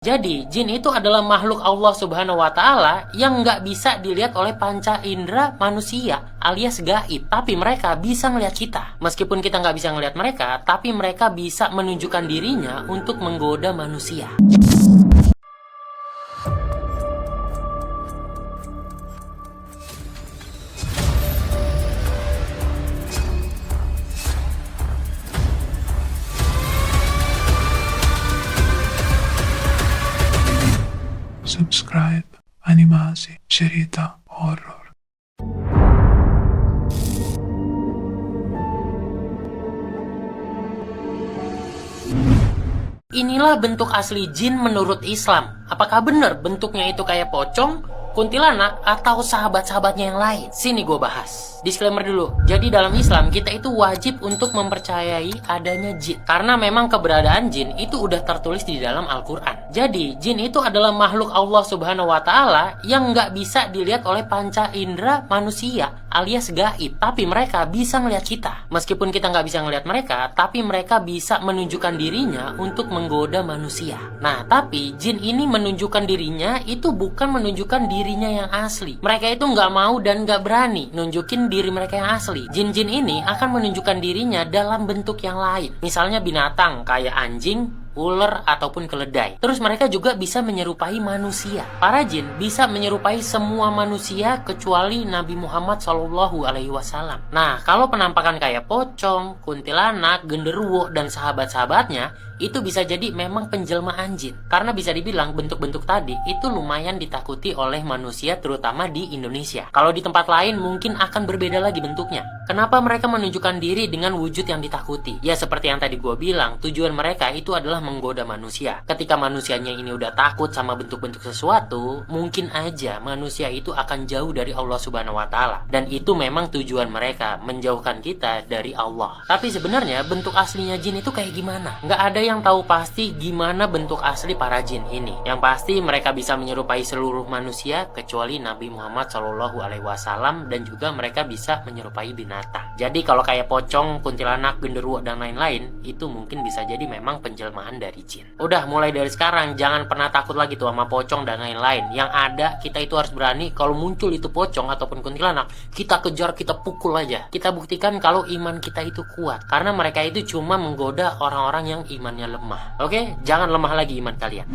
Jadi, jin itu adalah makhluk Allah Subhanahu wa Ta'ala yang nggak bisa dilihat oleh panca indera manusia alias gaib. Tapi mereka bisa ngelihat kita. Meskipun kita nggak bisa ngelihat mereka, tapi mereka bisa menunjukkan dirinya untuk menggoda manusia. Subscribe Animasi Cerita Horor. Inilah bentuk asli jin menurut Islam. Apakah benar bentuknya itu kayak pocong, kuntilanak, atau sahabat-sahabatnya yang lain? Sini gue bahas. Disclaimer dulu. Jadi dalam Islam kita itu wajib untuk mempercayai adanya jin. Karena memang keberadaan jin itu udah tertulis di dalam Al-Quran. Jadi jin itu adalah makhluk Allah Subhanahu wa Ta'ala yang nggak bisa dilihat oleh panca indera manusia alias gaib. Tapi mereka bisa ngelihat kita. Meskipun kita nggak bisa ngelihat mereka, tapi mereka bisa menunjukkan dirinya untuk menggoda manusia. Nah, tapi jin ini menunjukkan dirinya itu bukan menunjukkan dirinya yang asli. Mereka itu nggak mau dan nggak berani nunjukin diri mereka yang asli. Jin-jin ini akan menunjukkan dirinya dalam bentuk yang lain. Misalnya binatang kayak anjing, ular, ataupun keledai. Terus mereka juga bisa menyerupai manusia. Para jin bisa menyerupai semua manusia kecuali Nabi Muhammad SAW. Nah, kalau penampakan kayak pocong, kuntilanak, genderuwo, dan sahabat-sahabatnya, itu bisa jadi memang penjelmaan jin. Karena bisa dibilang bentuk-bentuk tadi itu lumayan ditakuti oleh manusia, terutama di Indonesia. Kalau di tempat lain mungkin akan berbeda lagi bentuknya. Kenapa mereka menunjukkan diri dengan wujud yang ditakuti? Ya seperti yang tadi gue bilang, tujuan mereka itu adalah menggoda manusia. Ketika manusianya ini udah takut sama bentuk-bentuk sesuatu, mungkin aja manusia itu akan jauh dari Allah Subhanahu wa Ta'ala. Dan itu memang tujuan mereka, menjauhkan kita dari Allah. Tapi sebenarnya bentuk aslinya jin itu kayak gimana? Nggak ada yang tahu pasti gimana bentuk asli para jin ini. Yang pasti mereka bisa menyerupai seluruh manusia kecuali Nabi Muhammad SAW, dan juga mereka bisa menyerupai binatang. Jadi kalau kayak pocong, kuntilanak, genderuwo, dan lain-lain, itu mungkin bisa jadi memang penjelmaan dari jin. Udah, mulai dari sekarang jangan pernah takut lagi tuh sama pocong dan lain-lain. Yang ada, kita itu harus berani kalau muncul itu pocong ataupun kuntilanak, kita kejar, kita pukul aja. Kita buktikan kalau iman kita itu kuat. Karena mereka itu cuma menggoda orang-orang yang imannya lemah. Oke? Jangan lemah lagi iman kalian.